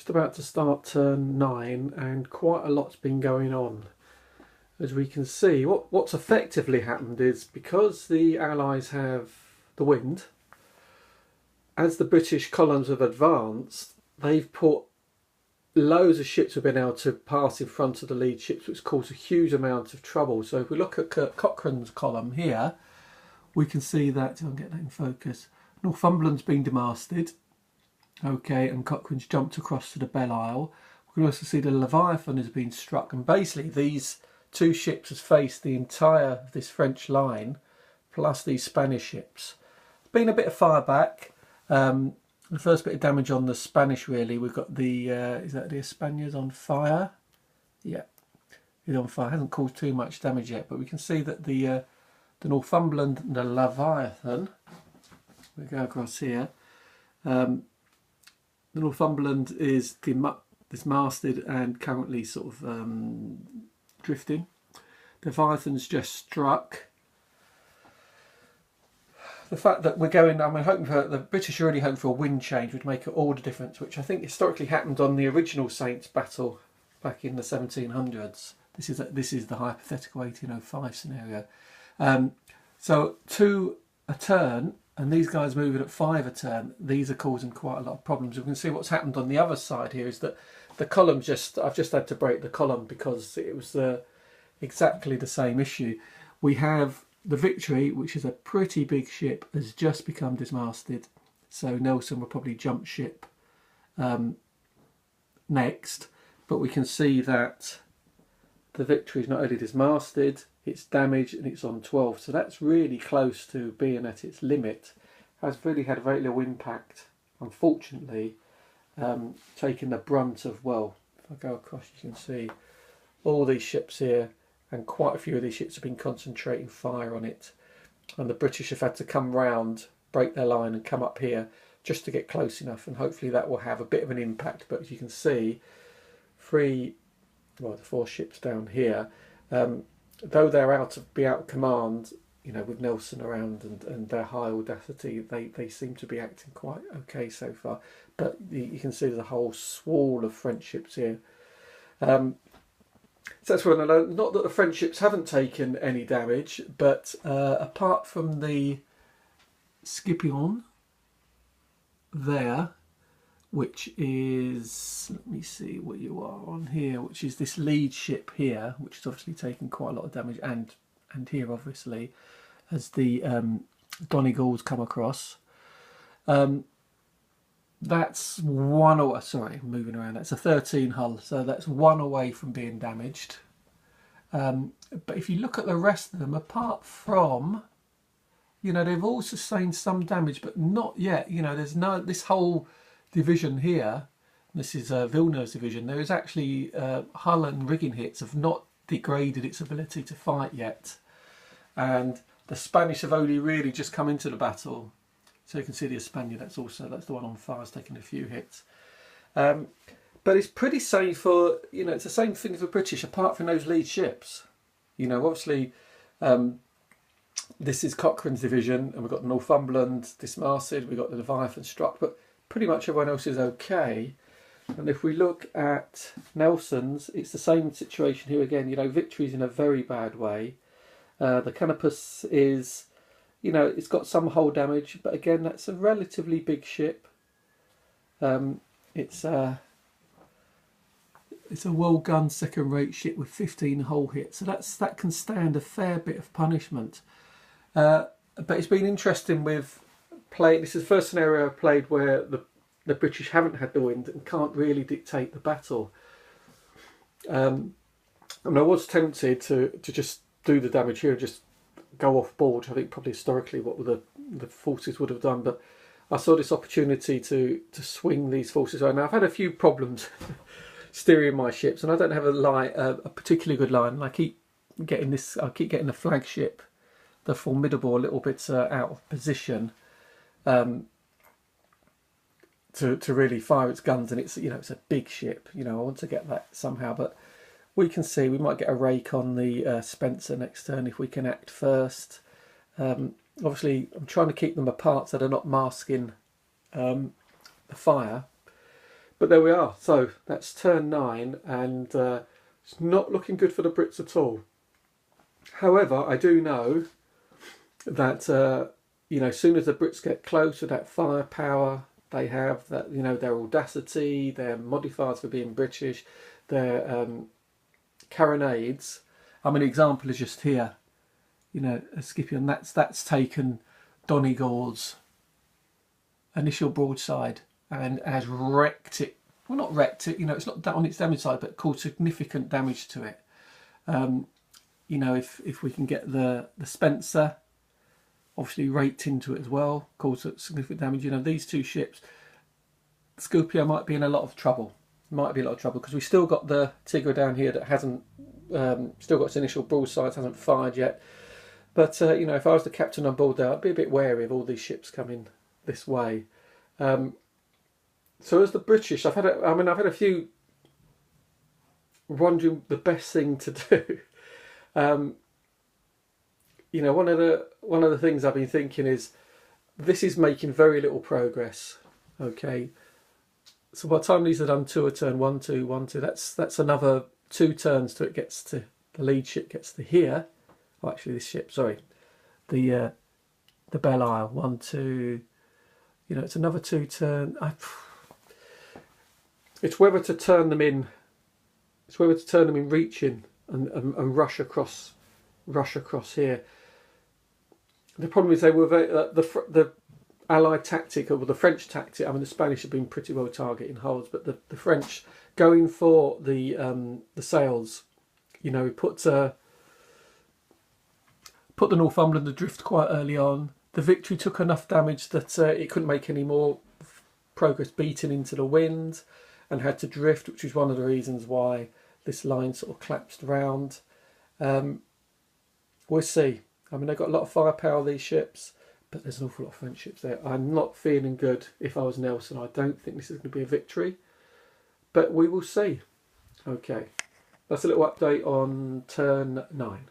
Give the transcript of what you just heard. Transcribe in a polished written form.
Just about to start turn 9 and quite a lot's been going on. As we can see, what's effectively happened is because the Allies have the wind, as the British columns have advanced, they've put loads of ships have been able to pass in front of the lead ships, which caused a huge amount of trouble. So if we look at Cochrane's column here, we can see that, I'll get that in focus, Northumberland's been demasted. Okay, and Cochrane's jumped across to the Belle Isle. We can also see the Leviathan has been struck, and basically these two ships has faced the entire of this French line, plus these Spanish ships. There's been a bit of fire back. The first bit of damage on the Spanish, really. We've got the, is that the Espana's on fire? Yeah, it's on fire. It hasn't caused too much damage yet, but we can see that the Northumberland and the Leviathan, we go across here, the Northumberland is dismasted and currently sort of drifting. The Leviathan's just struck. The fact that we're going, I'm hoping for, the British are really hoping for a wind change would make all the difference, which I think historically happened on the original Saints battle back in the 1700s. This is the hypothetical 1805 scenario. So 2 a turn, and these guys moving at 5 a turn, these are causing quite a lot of problems. We can see what's happened on the other side here is that the column I've just had to break the column because it was exactly the same issue. We have the Victory, which is a pretty big ship, has just become dismasted. So Nelson will probably jump ship next. But we can see that the Victory is not only dismasted, it's damaged and it's on 12. So that's really close to being at its limit. Has really had a very little impact, unfortunately, taking the brunt of, well, if I go across you can see all these ships here, and quite a few of these ships have been concentrating fire on it. And the British have had to come round, break their line and come up here just to get close enough, and hopefully that will have a bit of an impact. But as you can see, the 4 ships down here, though they're out of command, you know, with Nelson around and their high audacity, they seem to be acting quite okay so far. But you can see there's a whole swirl of French ships here. So that's one. Not that the French ships haven't taken any damage, but apart from the Scipion there, which is, let me see what you are on here, which is this lead ship here, which is obviously taking quite a lot of damage, and here obviously as the Donegal's come across. That's one away, sorry, moving around, that's a 13 hull, so that's 1 away from being damaged. But if you look at the rest of them, apart from, you know, they've all sustained some damage, but not yet. You know, there's this whole division here, this is Villeneuve's division, there is actually hull and rigging hits have not degraded its ability to fight yet. And the Spanish have only really just come into the battle. So you can see the Espana, that's the one on fire, it's taken a few hits. But it's pretty safe for, you know, it's the same thing for British, apart from those lead ships. You know, obviously, this is Cochrane's division, and we've got Northumberland dismasted, we've got the Leviathan struck, but pretty much everyone else is okay. And if we look at Nelson's, it's the same situation here again. You know, Victory's in a very bad way. The Canopus is, you know, it's got some hull damage, but again, that's a relatively big ship. It's a well-gunned second-rate ship with 15 hull hits, so that can stand a fair bit of punishment. But it's been interesting with this is the first scenario I've played where the British haven't had the wind and can't really dictate the battle. I mean, I was tempted to just do the damage here and just go off board. I think probably historically what the forces would have done, but I saw this opportunity to swing these forces around. Now I've had a few problems steering my ships, and I don't have a particularly good line. And I keep getting the flagship, the Formidable, a little bit out of position to really fire its guns, and it's, you know, it's a big ship. You know, I want to get that somehow, but we can see we might get a rake on the Spencer next turn if we can act first. Obviously, I'm trying to keep them apart so they're not masking the fire. But there we are. So that's turn 9, and it's not looking good for the Brits at all. However, I do know that as soon as the Brits get close with that firepower they have, that their audacity, their modifiers for being British, their carronades. I mean, example is just here. A Scipion, that's taken Donegal's initial broadside and has wrecked it. Well, not wrecked it. It's not on its damage side, but caused significant damage to it. If we can get the Spencer, obviously raked into it as well, caused significant damage. These two ships, Scipio might be in a lot of trouble. Because we still got the Tigre down here that hasn't still got its initial broadside, hasn't fired yet. But if I was the captain on board there, I'd be a bit wary of all these ships coming this way. So as the British, I've had a few wondering the best thing to do. One of the things I've been thinking is this is making very little progress. Okay, so by the time these are done 2 a turn, 1 2 1 2, that's another 2 turns till it gets to the lead ship gets to here. Oh, actually, this ship, sorry, the Belle Isle, 1 2. It's another 2 turn. It's whether to turn them in. It's whether to turn them in reaching and rush across here. The problem is they were the Allied tactic, or the French tactic. I mean, the Spanish have been pretty well targeting hulls, but the French going for the sails. Put the Northumberland adrift quite early on. The Victory took enough damage that it couldn't make any more progress, beating into the wind, and had to drift, which was one of the reasons why this line sort of collapsed round. We'll see. I mean, they've got a lot of firepower, these ships, but there's an awful lot of French ships there. I'm not feeling good if I was Nelson. I don't think this is going to be a victory, but we will see. Okay, that's a little update on turn 9.